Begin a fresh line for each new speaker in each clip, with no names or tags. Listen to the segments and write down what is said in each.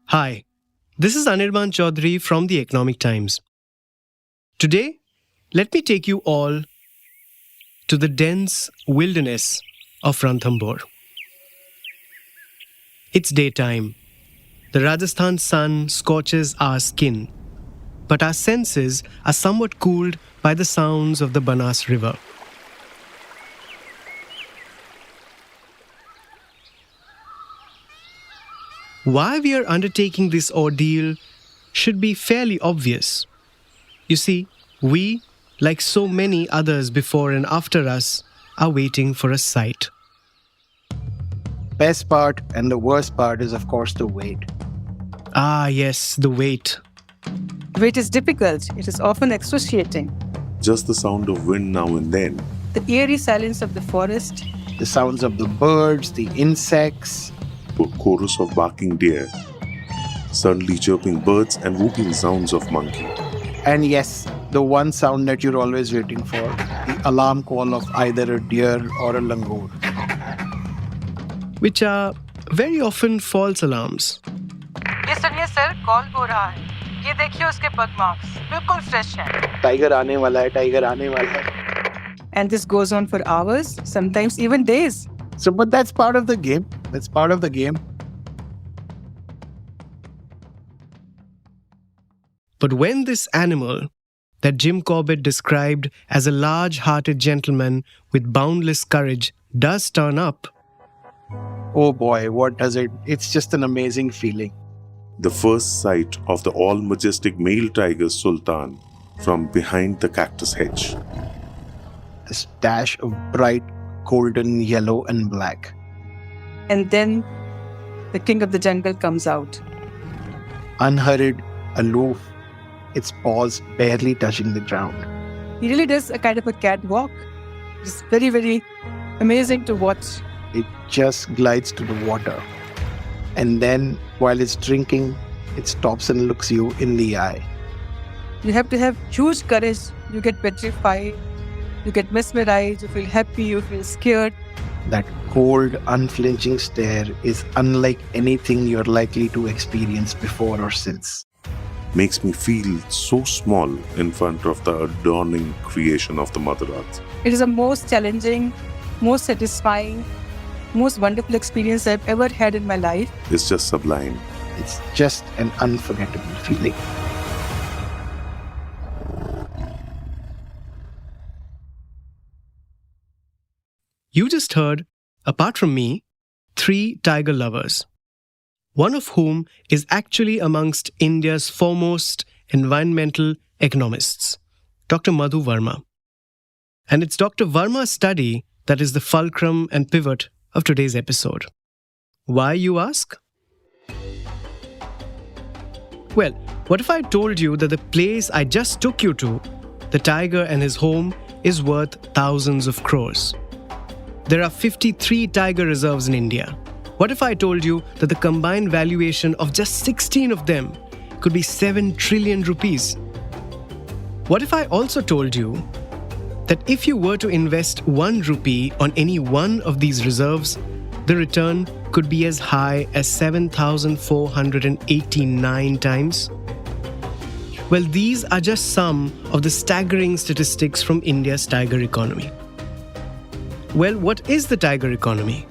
Hi, this is Anirban Chaudhary from the Economic Times. Today, let me take you all to the dense wilderness of Ranthambore. It's daytime. The Rajasthan sun scorches our skin, but our senses are somewhat cooled by the sounds of the Banas River. Why we are undertaking this ordeal should be fairly obvious. You see, we, like so many others before and after us, are waiting for a sight.
Best part and the worst part is, of course, the wait.
Ah, yes, the wait.
Wait is difficult. It is often excruciating.
Just the sound of wind now and then.
The eerie silence of the forest.
The sounds of the birds, the insects.
A chorus of barking deer. Suddenly chirping birds and whooping sounds of monkey.
And yes, the one sound that you're always waiting for, the alarm call of either a deer or a langur.
Which are very often false alarms.
ये सुनिए sir call हो रहा है ये देखिए उसके bug marks बिल्कुल fresh हैं
Tiger आने वाला है, tiger आने वाला है.
And this goes on for hours, sometimes even days.
So, but that's part of the game. That's part of the game.
But when this animal, that Jim Corbett described as a large-hearted gentleman with boundless courage, does turn up,
Oh boy, what does it? It's just an amazing feeling.
The first sight of the all-majestic male tiger Sultan from behind the cactus hedge.
This dash of bright golden yellow and black.
And then the king of the jungle comes out.
Unhurried, aloof, its paws barely touching the ground.
He really does a kind of a catwalk. It's very, very amazing to watch.
It just glides to the water. And then, while it's drinking, it stops and looks you in the eye.
You have to have huge courage. You get petrified. You get mesmerized. You feel happy. You feel scared.
That cold, unflinching stare is unlike anything you're likely to experience before or since.
Makes me feel so small in front of the adorning creation of the Mother Earth.
It is the most challenging, most satisfying, most wonderful experience I've ever had in my life.
It's just sublime.
It's just an unforgettable feeling.
you just heard, apart from me, 3 tiger lovers, one of whom is actually amongst India's foremost environmental economists, Dr. Madhu Verma. And it's Dr. Verma's study that is the fulcrum and pivot of today's episode. Why, you ask? Well, what if I told you that the place I just took you to, the tiger and his home, is worth thousands of crores? There are 53 tiger reserves in India. What if I told you that the combined valuation of just 16 of them could be 7 trillion rupees? What if I also told you that if you were to invest 1 rupee on any one of these reserves, the return could be as high as 7,489 times? Well, these are just some of the staggering statistics from India's tiger economy. Well, what is the tiger economy?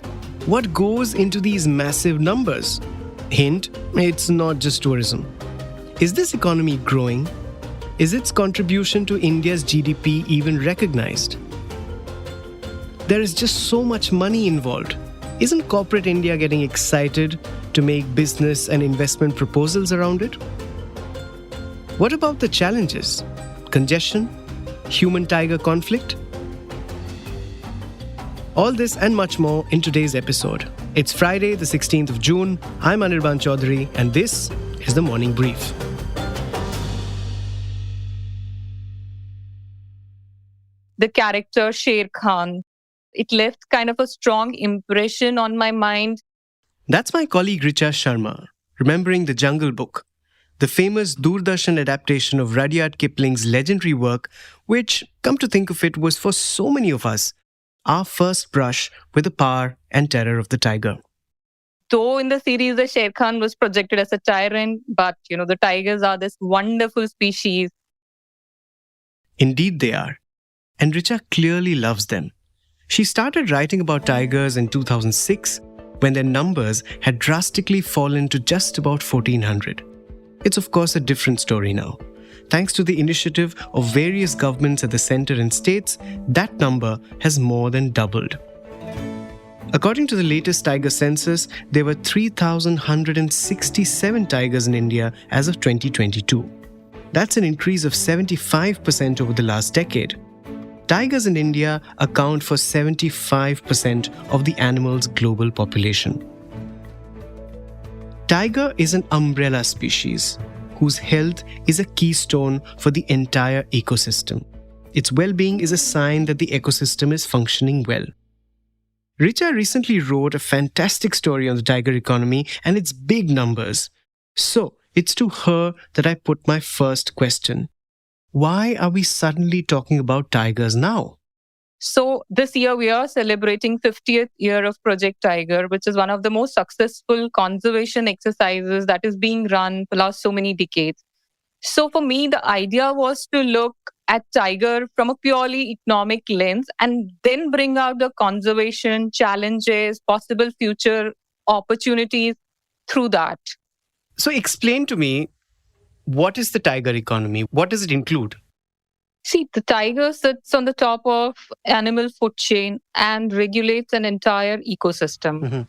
What goes into these massive numbers? Hint, it's not just tourism. Is this economy growing? Is its contribution to India's GDP even recognized? There is just so much money involved. Isn't corporate India getting excited to make business and investment proposals around it? What about the challenges? Congestion? Human-tiger conflict? All this and much more in today's episode. It's Friday, the 16th of June. I'm Anirban Chaudhary, and this is the Morning Brief.
The character Sher Khan, it left kind of a strong impression on my mind.
That's my colleague Richa Sharma, remembering the Jungle Book, the famous Doordarshan adaptation of Rudyard Kipling's legendary work, which, come to think of it, was for so many of us our first brush with the power and terror of the tiger.
Though in the series, the Sher Khan was projected as a tyrant, but the tigers are this wonderful species.
Indeed, they are. And Richa clearly loves them. She started writing about tigers in 2006 when their numbers had drastically fallen to just about 1,400. It's of course a different story now. Thanks to the initiative of various governments at the center and states, that number has more than doubled. According to the latest tiger census, there were 3,167 tigers in India as of 2022. That's an increase of 75% over the last decade. Tigers in India account for 75% of the animal's global population. Tiger is an umbrella species whose health is a keystone for the entire ecosystem. Its well-being is a sign that the ecosystem is functioning well. Richa recently wrote a fantastic story on the tiger economy and its big numbers. So, it's to her that I put my first question. Why are we suddenly talking about tigers now?
So this year we are celebrating 50th year of Project Tiger, which is one of the most successful conservation exercises that is being run for last so many decades. So for me, the idea was to look at tiger from a purely economic lens and then bring out the conservation challenges, possible future opportunities through that.
So explain to me, what is the tiger economy? What does it include?
See, the tiger sits on the top of animal food chain and regulates an entire ecosystem.
Mm-hmm.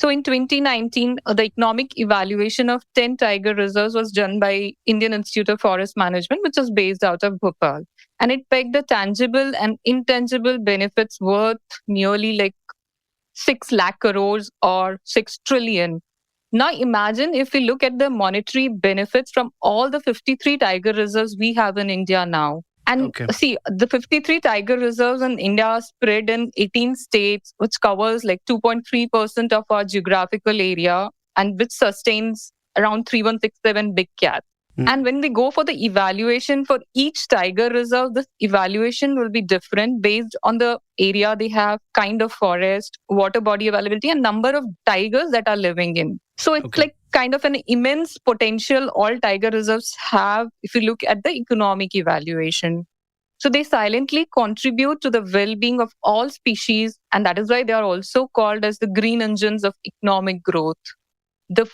So in 2019, the economic evaluation of 10 tiger reserves was done by Indian Institute of Forest Management, which is based out of Bhopal. And it pegged the tangible and intangible benefits worth nearly like 6 lakh crores or 6 trillion. Now imagine if we look at the monetary benefits from all the 53 tiger reserves we have in India now. And see, the 53 tiger reserves in India are spread in 18 states, which covers like 2.3% of our geographical area and which sustains around 3167 big cats. And when we go for the evaluation for each tiger reserve, this evaluation will be different based on the area they have, kind of forest, water body availability, and number of tigers that are living in. So it's like kind of an immense potential all tiger reserves have if you look at the economic evaluation. So they silently contribute to the well-being of all species, and that is why they are also called as the green engines of economic growth. The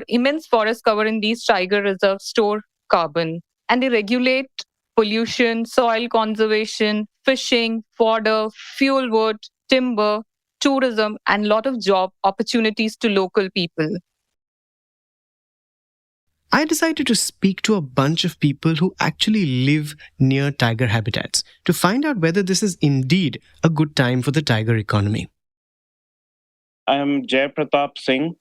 immense forest cover in these tiger reserves store carbon, and they regulate pollution, soil conservation, fishing, fodder, fuel wood, timber, tourism, and a lot of job opportunities to local people.
I decided to speak to a bunch of people who actually live near tiger habitats to find out whether this is indeed a good time for the tiger economy.
I am Jay Pratap Singh.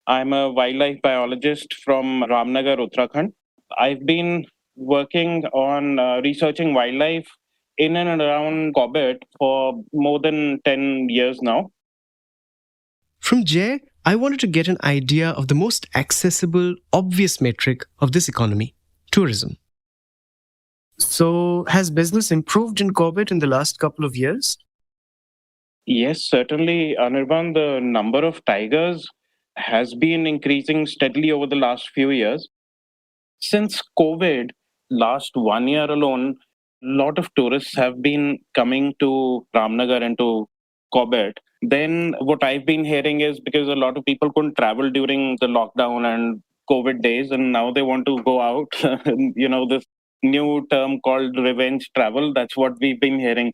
I'm a wildlife biologist from Ramnagar, Uttarakhand. I've been working on researching wildlife in and around Corbett for more than 10 years now.
From Jay, I wanted to get an idea of the most accessible, obvious metric of this economy, tourism. So, has business improved in Corbett in the last couple of years?
Yes, certainly, Anirban. The number of tigers has been increasing steadily over the last few years. Since COVID, last 1 year alone, a lot of tourists have been coming to Ramnagar and to Corbett. Then what I've been hearing is because a lot of people couldn't travel during the lockdown and COVID days, and now they want to go out. This new term called revenge travel, that's what we've been hearing.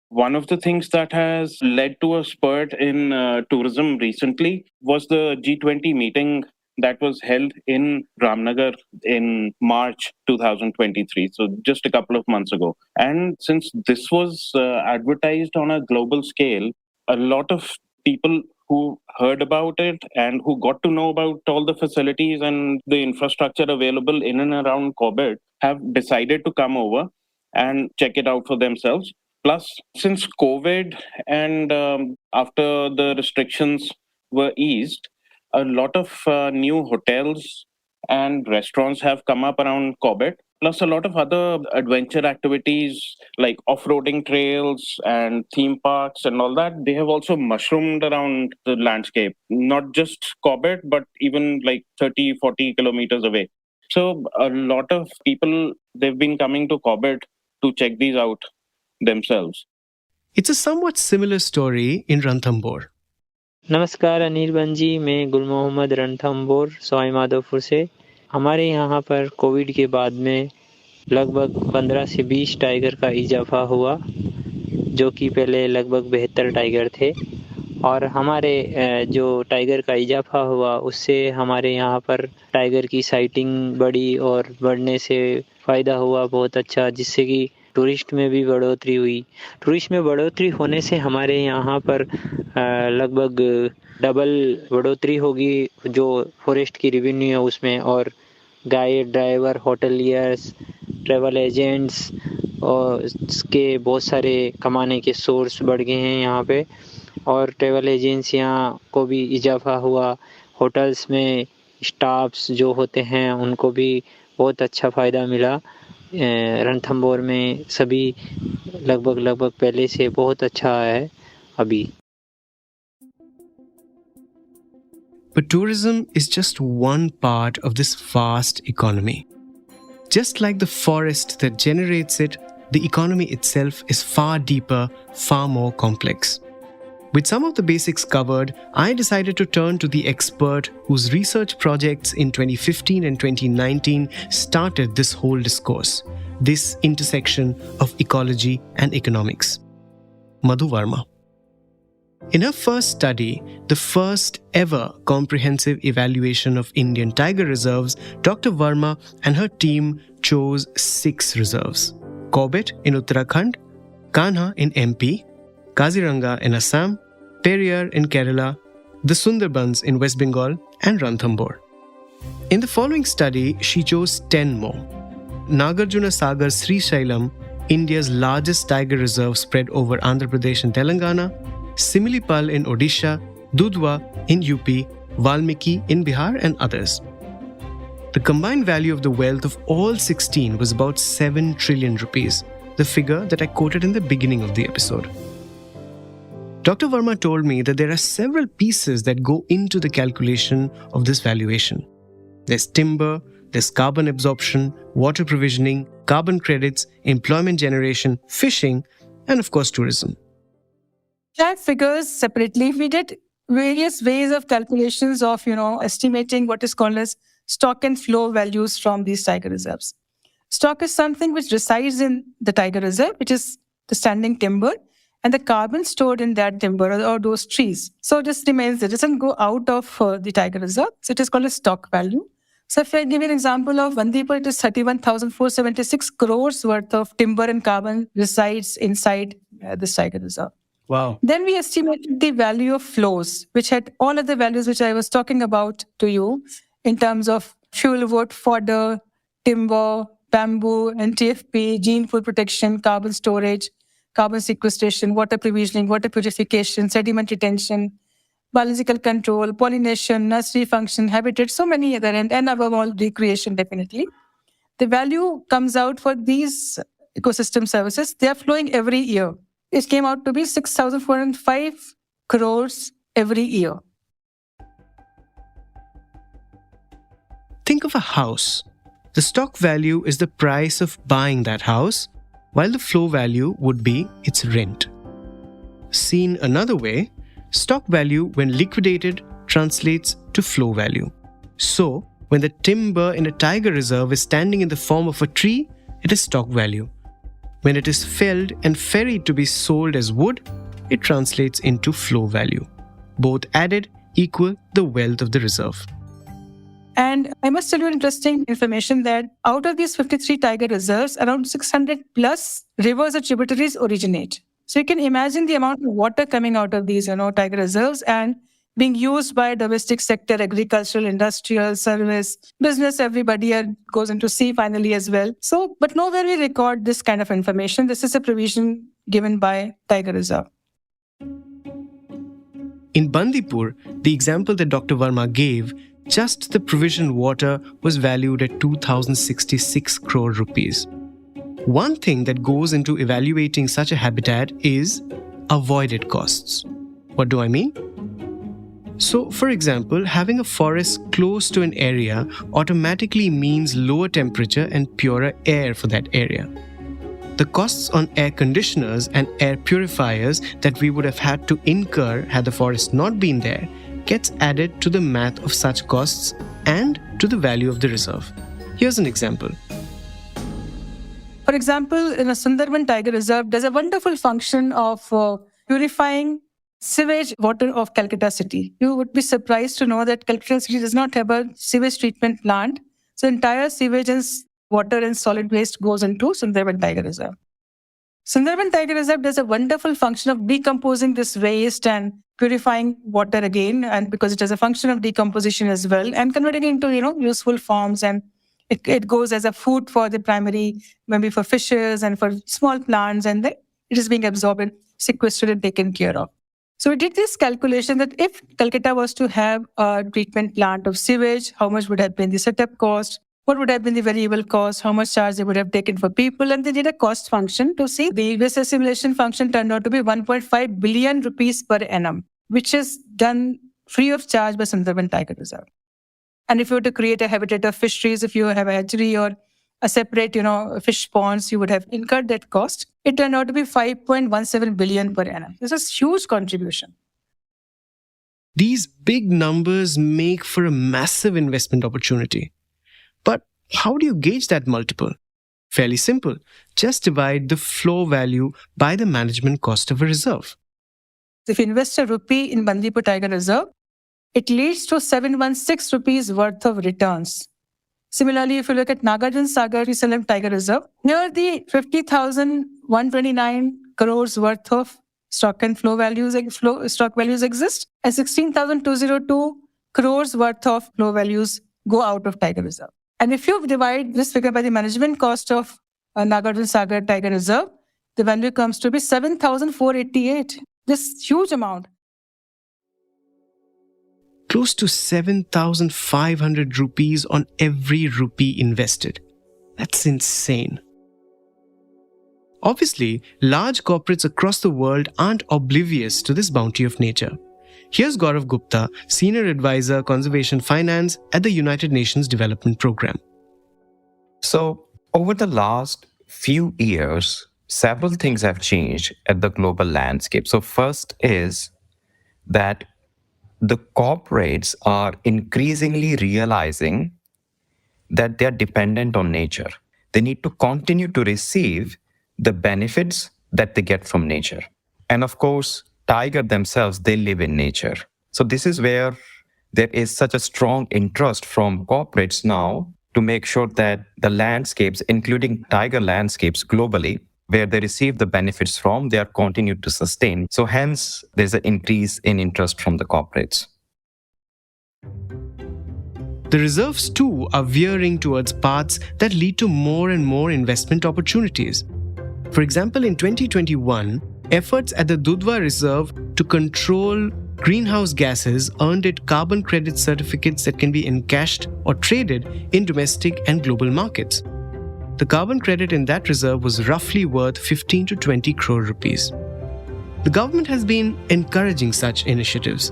One of the things that has led to a spurt in tourism recently was the G20 meeting that was held in Ramnagar in March 2023, so just a couple of months ago. And since this was advertised on a global scale, a lot of people who heard about it and who got to know about all the facilities and the infrastructure available in and around Corbett have decided to come over and check it out for themselves. Plus, since COVID and after the restrictions were eased, a lot of new hotels and restaurants have come up around Corbett. plus a lot of other adventure activities like off-roading trails and theme parks and all that. They have also mushroomed around the landscape, not just Corbett, but even like 30, 40 kilometers away. So a lot of people, they've been coming to Corbett to check these out themselves.
It's a somewhat similar story in Ranthambore.
नमस्कार अनिर्बन जी, मैं गुल मोहम्मद रणथंबोर सवाई माधोपुर से। हमारे यहाँ पर Covid के बाद में लगभग 15 से 20 टाइगर का इजाफा हुआ, जो कि पहले लगभग 72 टाइगर थे। और हमारे जो टाइगर का इजाफा हुआ उससे हमारे यहाँ पर टाइगर की साइटिंग बढ़ी और बढ़ने से फ़ायदा हुआ बहुत अच्छा, जिससे कि टूरिस्ट में भी बढ़ोतरी हुई। टूरिस्ट में बढ़ोतरी होने से हमारे यहाँ पर लगभग डबल बढ़ोतरी होगी जो फॉरेस्ट की रेवेन्यू है उसमें, और guide, driver, hoteliers, travel agents और इसके बहुत सारे कमाने के सोर्स बढ़ गए हैं यहाँ पे। और ट्रैवल एजेंसियाँ को भी इजाफा हुआ, होटल्स में स्टाफ्स जो होते हैं उनको भी बहुत अच्छा फ़ायदा मिला। रणथंबोर में सभी लगभग पहले से बहुत अच्छा है अभी।
But tourism is just one part of this vast economy. Just like the forest that generates it, the economy itself is far deeper, far more complex. With some of the basics covered, I decided to turn to the expert whose research projects in 2015 and 2019 started this whole discourse, this intersection of ecology and economics. Madhu Verma. In her first study, the first ever comprehensive evaluation of Indian tiger reserves, Dr. Verma and her team chose 6 reserves: Corbett in Uttarakhand, Kanha in MP, Kaziranga in Assam, Periyar in Kerala, the Sundarbans in West Bengal, and Ranthambore. In the following study, she chose 10 more. Nagarjuna Sagar Sri Shailam, India's largest tiger reserve spread over Andhra Pradesh and Telangana, Similipal in Odisha, Dudhwa in UP, Valmiki in Bihar, and others. The combined value of the wealth of all 16 was about 7 trillion rupees, the figure that I quoted in the beginning of the episode. Dr. Verma told me that there are several pieces that go into the calculation of this valuation. There's timber, there's carbon absorption, water provisioning, carbon credits, employment generation, fishing, and of course tourism.
Track figures separately. We did various ways of calculations of, estimating what is called as stock and flow values from these tiger reserves. Stock is something which resides in the tiger reserve, which is the standing timber, and the carbon stored in that timber or those trees. So this remains, it doesn't go out of the tiger reserve. So it is called a stock value. So if I give you an example of Bandipur, it is 31,476 crores worth of timber and carbon resides inside this tiger reserve.
Wow.
Then we estimated the value of flows, which had all of the values which I was talking about to you in terms of fuel wood, fodder, timber, bamboo, NTFP, gene pool protection, carbon storage, carbon sequestration, water provisioning, water purification, sediment retention, biological control, pollination, nursery function, habitat, so many other, and above all, recreation, definitely. The value comes out for these ecosystem services. They are flowing every year. It came out to be 6,405 crores every year.
Think of a house. The stock value is the price of buying that house, while the flow value would be its rent. Seen another way, stock value when liquidated translates to flow value. So, when the timber in a tiger reserve is standing in the form of a tree, it is stock value. When it is felled and ferried to be sold as wood, it translates into flow value. Both added equal the wealth of the reserve.
And I must tell you interesting information that out of these 53 tiger reserves, around 600 plus rivers or tributaries originate. So you can imagine the amount of water coming out of these, tiger reserves and being used by domestic sector, agricultural, industrial, service, business, everybody goes into sea finally as well. So, but nowhere we record this kind of information. This is a provision given by Tiger Reserve.
In Bandipur, the example that Dr. Verma gave, just the provisioned water was valued at 2,066 crore rupees. One thing that goes into evaluating such a habitat is avoided costs. What do I mean? So, for example, having a forest close to an area automatically means lower temperature and purer air for that area. The costs on air conditioners and air purifiers that we would have had to incur had the forest not been there gets added to the math of such costs and to the value of the reserve. Here's an example.
For example, in a Sundarban Tiger Reserve, there's a wonderful function of purifying sewage water of Calcutta city. You would be surprised to know that Calcutta city does not have a sewage treatment plant. So entire sewage and water and solid waste goes into Sundarban Tiger Reserve. Sundarban Tiger Reserve does a wonderful function of decomposing this waste and purifying water again, and because it has a function of decomposition as well, and converting it into useful forms, and it goes as a food for the primary, maybe for fishes and for small plants, and it is being absorbed and sequestered and taken care of. So we did this calculation that if Calcutta was to have a treatment plant of sewage, how much would have been the setup cost? What would have been the variable cost? How much charge they would have taken for people? And they did a cost function to see the risk assimilation function turned out to be 1.5 billion rupees per annum, which is done free of charge by Sundarban Tiger Reserve. And if you were to create a habitat of fisheries, if you have a hatchery or a separate, fish ponds, you would have incurred that cost. It turned out to be 5.17 billion per annum. This is a huge contribution.
These big numbers make for a massive investment opportunity. But how do you gauge that multiple? Fairly simple. Just divide the flow value by the management cost of a reserve.
If you invest a rupee in Bandipur Tiger Reserve, it leads to 716 rupees worth of returns. Similarly, if you look at Nagarjun Sagar Srisalam Tiger Reserve, near the 50,129 crores worth of stock and stock values exist, and 16,202 crores worth of flow values go out of Tiger Reserve. And if you divide this figure by the management cost of Nagarjun Sagar Tiger Reserve, the value comes to be 7,488. This huge amount.
Close to 7,500 rupees on every rupee invested. That's insane. Obviously, large corporates across the world aren't oblivious to this bounty of nature. Here's Gaurav Gupta, Senior Advisor, Conservation Finance at the United Nations Development Programme.
So, over the last few years, several things have changed at the global landscape. So, first is that the corporates are increasingly realizing that they are dependent on nature. They need to continue to receive the benefits that they get from nature. And of course, tiger themselves, they live in nature. So this is where there is such a strong interest from corporates now to make sure that the landscapes, including tiger landscapes globally, where they receive the benefits from, they are continued to sustain. So hence, there's an increase in interest from the corporates.
The reserves too are veering towards paths that lead to more and more investment opportunities. For example, in 2021, efforts at the Dudhwa Reserve to control greenhouse gases earned it carbon credit certificates that can be encashed or traded in domestic and global markets. The carbon credit in that reserve was roughly worth 15 to 20 crore rupees. The government has been encouraging such initiatives.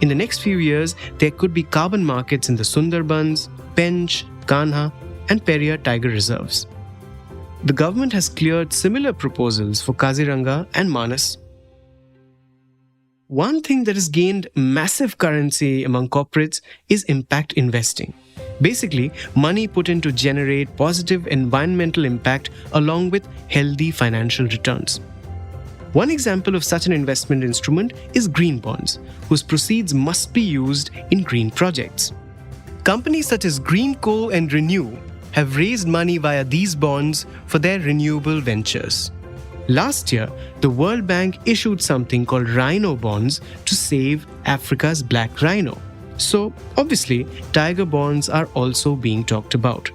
In the next few years, there could be carbon markets in the Sundarbans, Pench, Kanha, and Periyar tiger reserves. The government has cleared similar proposals for Kaziranga and Manas. One thing that has gained massive currency among corporates is impact investing. Basically, money put in to generate positive environmental impact along with healthy financial returns. One example of such an investment instrument is green bonds, whose proceeds must be used in green projects. Companies such as Greenko and Renew have raised money via these bonds for their renewable ventures. Last year, the World Bank issued something called Rhino bonds to save Africa's black rhino. So, obviously, tiger bonds are also being talked about.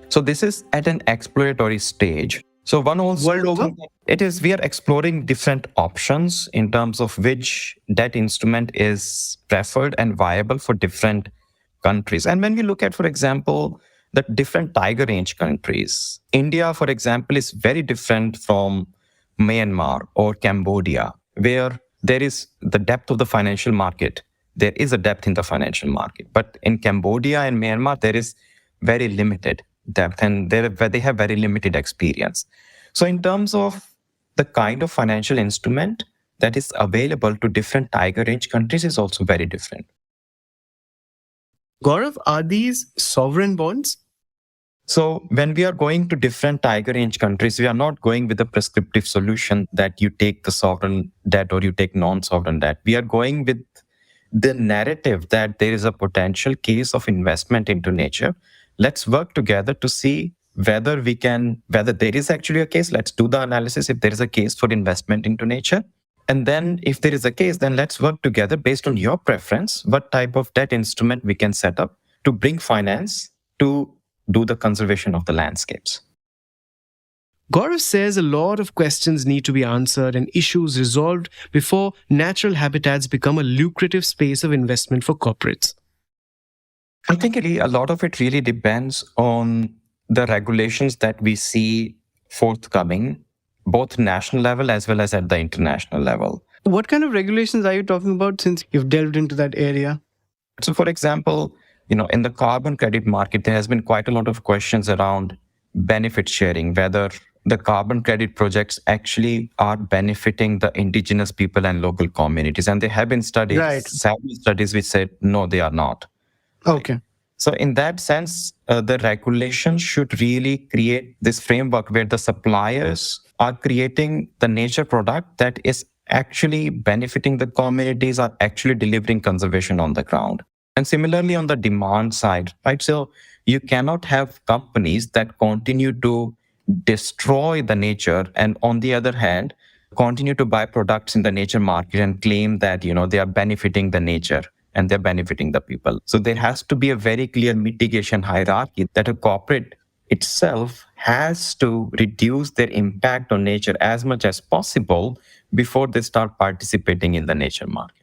So this is at an exploratory stage. So one also
World over?
We are exploring different options in terms of which debt instrument is preferred and viable for different countries. And when we look at, for example, the different tiger range countries, India, for example, is very different from Myanmar or Cambodia, where there is the depth of the financial market. There is a depth in the financial market. But in Cambodia and Myanmar, there is very limited depth, and they have very limited experience. So in terms of the kind of financial instrument that is available to different tiger range countries is also very different.
Gaurav, are these sovereign bonds?
So when we are going to different tiger range countries, we are not going with a prescriptive solution that you take the sovereign debt or you take non-sovereign debt. We are going with the narrative that there is a potential case of investment into nature. Let's work together to see whether there is actually a case. Let's do the analysis if there is a case for investment into nature. And then if there is a case, then let's work together based on your preference, what type of debt instrument we can set up to bring finance to do the conservation of the landscapes.
Gaurav says a lot of questions need to be answered and issues resolved before natural habitats become a lucrative space of investment for corporates.
I think a lot of it really depends on the regulations that we see forthcoming, both national level as well as at the international level.
What kind of regulations are you talking about since you've delved into that area?
So, for example, in the carbon credit market, there has been quite a lot of questions around benefit sharing, whether the carbon credit projects actually are benefiting the indigenous people and local communities. And there have been studies, several studies which said, no, they are not.
Okay.
So in that sense, the regulation should really create this framework where the suppliers are creating the nature product that is actually benefiting the communities, are actually delivering conservation on the ground. And similarly on the demand side, right? So you cannot have companies that continue to destroy the nature and on the other hand, continue to buy products in the nature market and claim that, they are benefiting the nature and they're benefiting the people. So there has to be a very clear mitigation hierarchy that a corporate itself has to reduce their impact on nature as much as possible before they start participating in the nature market.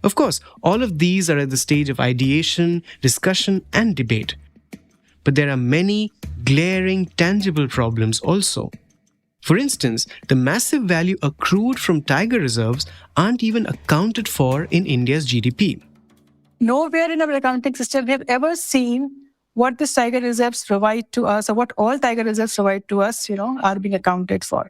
Of course, all of these are at the stage of ideation, discussion, and debate. But there are many glaring, tangible problems also. For instance, the massive value accrued from tiger reserves aren't even accounted for in India's GDP.
Nowhere in our accounting system have ever seen what the tiger reserves provide to us or what all tiger reserves provide to us, are being accounted for.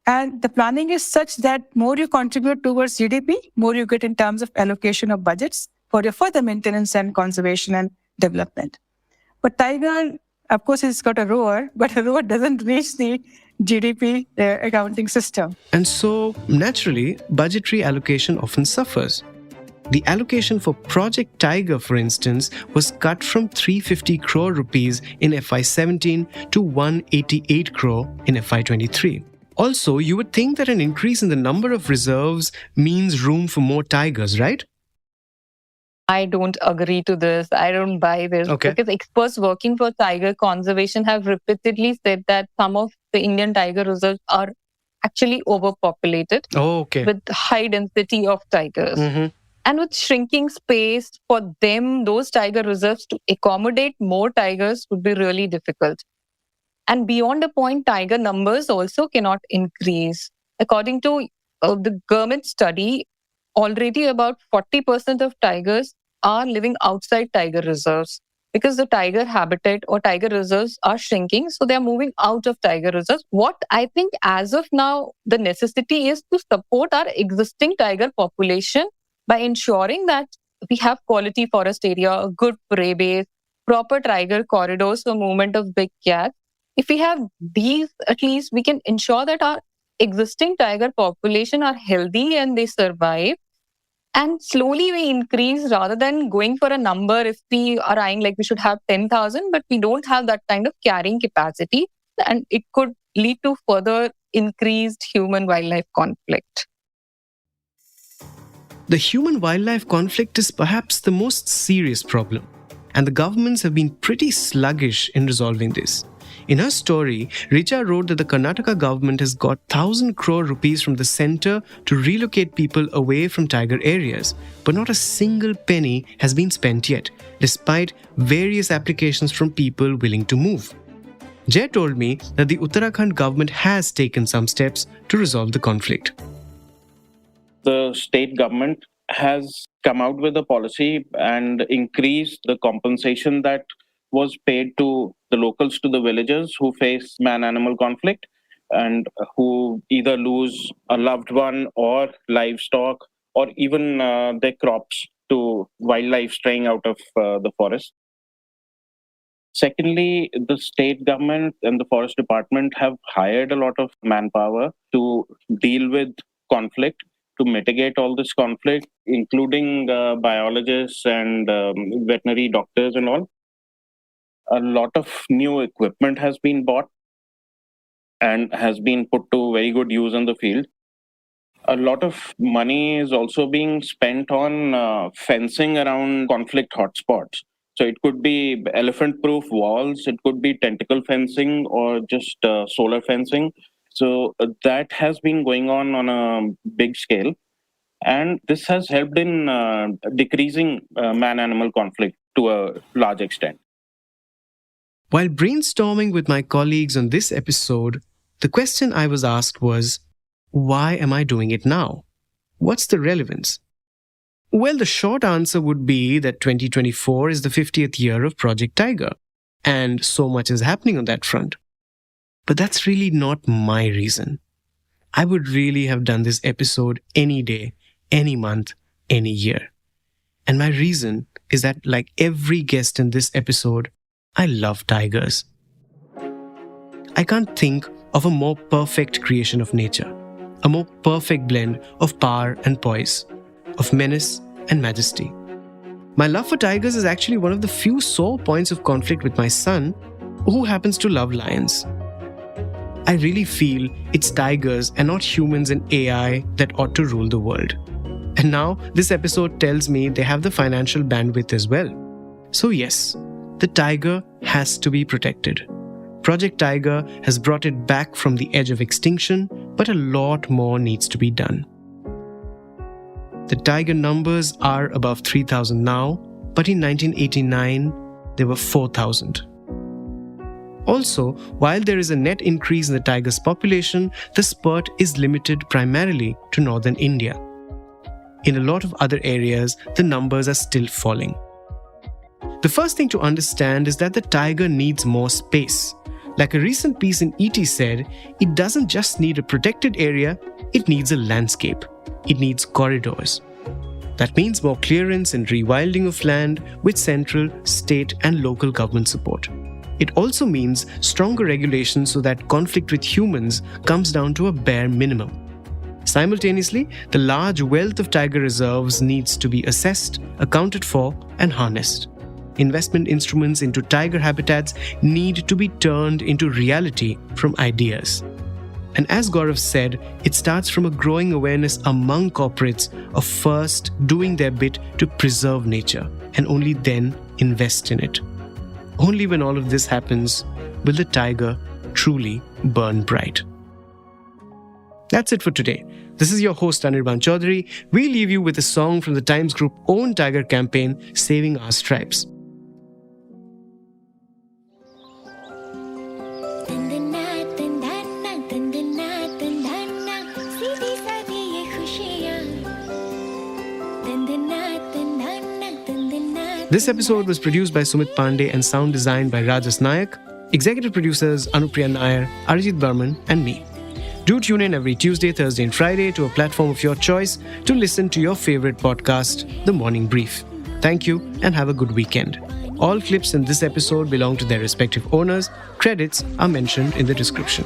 And the planning is such that more you contribute towards GDP, more you get in terms of allocation of budgets for your further maintenance and conservation and development. But tiger, of course, it's got a roar, but a roar doesn't reach the GDP accounting system.
And so, naturally, budgetary allocation often suffers. The allocation for Project Tiger, for instance, was cut from 350 crore rupees in FY17 to 188 crore in FY23. Also, you would think that an increase in the number of reserves means room for more tigers, right?
I don't agree to this. I don't buy this.
Okay.
Because experts working for tiger conservation have repeatedly said that some of the Indian tiger reserves are actually overpopulated with high density of tigers.
Mm-hmm.
And with shrinking space for them, those tiger reserves to accommodate more tigers would be really difficult. And beyond a point, tiger numbers also cannot increase. According to the government study, already about 40% of tigers are living outside tiger reserves because the tiger habitat or tiger reserves are shrinking. So they're moving out of tiger reserves. What I think as of now, the necessity is to support our existing tiger population by ensuring that we have quality forest area, a good prey base, proper tiger corridors for movement of big cats. If we have these, at least we can ensure that our existing tiger population are healthy and they survive. And slowly we increase rather than going for a number if we are eyeing like we should have 10,000, but we don't have that kind of carrying capacity. And it could lead to further increased human-wildlife conflict.
The human-wildlife conflict is perhaps the most serious problem, and the governments have been pretty sluggish in resolving this. In her story, Richa wrote that the Karnataka government has got 1,000 crore rupees from the centre to relocate people away from tiger areas, but not a single penny has been spent yet, despite various applications from people willing to move. Jay told me that the Uttarakhand government has taken some steps to resolve the conflict.
The state government has come out with a policy and increased the compensation that was paid to the locals, to the villagers who face man-animal conflict and who either lose a loved one or livestock or even their crops to wildlife straying out of the forest. Secondly, the state government and the forest department have hired a lot of manpower to deal with conflict, to mitigate all this conflict, including biologists and veterinary doctors and all. A lot of new equipment has been bought and has been put to very good use in the field. A lot of money is also being spent on fencing around conflict hotspots. So it could be elephant-proof walls, it could be tentacle fencing or just solar fencing. So that has been going on a big scale. And this has helped in decreasing man-animal conflict to a large extent.
While brainstorming with my colleagues on this episode, the question I was asked was, why am I doing it now? What's the relevance? Well, the short answer would be that 2024 is the 50th year of Project Tiger, and so much is happening on that front. But that's really not my reason. I would really have done this episode any day, any month, any year. And my reason is that, like every guest in this episode, I love tigers. I can't think of a more perfect creation of nature, a more perfect blend of power and poise, of menace and majesty. My love for tigers is actually one of the few sore points of conflict with my son, who happens to love lions. I really feel it's tigers and not humans and AI that ought to rule the world. And now this episode tells me they have the financial bandwidth as well. So yes, the tiger has to be protected. Project Tiger has brought it back from the edge of extinction, but a lot more needs to be done. The tiger numbers are above 3,000 now, but in 1989, there were 4,000. Also, while there is a net increase in the tiger's population, the spurt is limited primarily to northern India. In a lot of other areas, the numbers are still falling. The first thing to understand is that the tiger needs more space. Like a recent piece in ET said, it doesn't just need a protected area, it needs a landscape. It needs corridors. That means more clearance and rewilding of land with central, state, and local government support. It also means stronger regulations so that conflict with humans comes down to a bare minimum. Simultaneously, the large wealth of tiger reserves needs to be assessed, accounted for, and harnessed. Investment instruments into tiger habitats need to be turned into reality from ideas. And as Gaurav said, it starts from a growing awareness among corporates of first doing their bit to preserve nature and only then invest in it. Only when all of this happens will the tiger truly burn bright. That's it for today. This is your host Anirban Chaudhary. We leave you with a song from the Times Group own tiger campaign, Saving Our Stripes. This episode was produced by Sumit Pandey and sound designed by Rajas Nayak. Executive producers Anupriya Nair, Arijit Burman, and me. Do tune in every Tuesday, Thursday, and Friday to a platform of your choice to listen to your favorite podcast, The Morning Brief. Thank you and have a good weekend. All clips in this episode belong to their respective owners. Credits are mentioned in the description.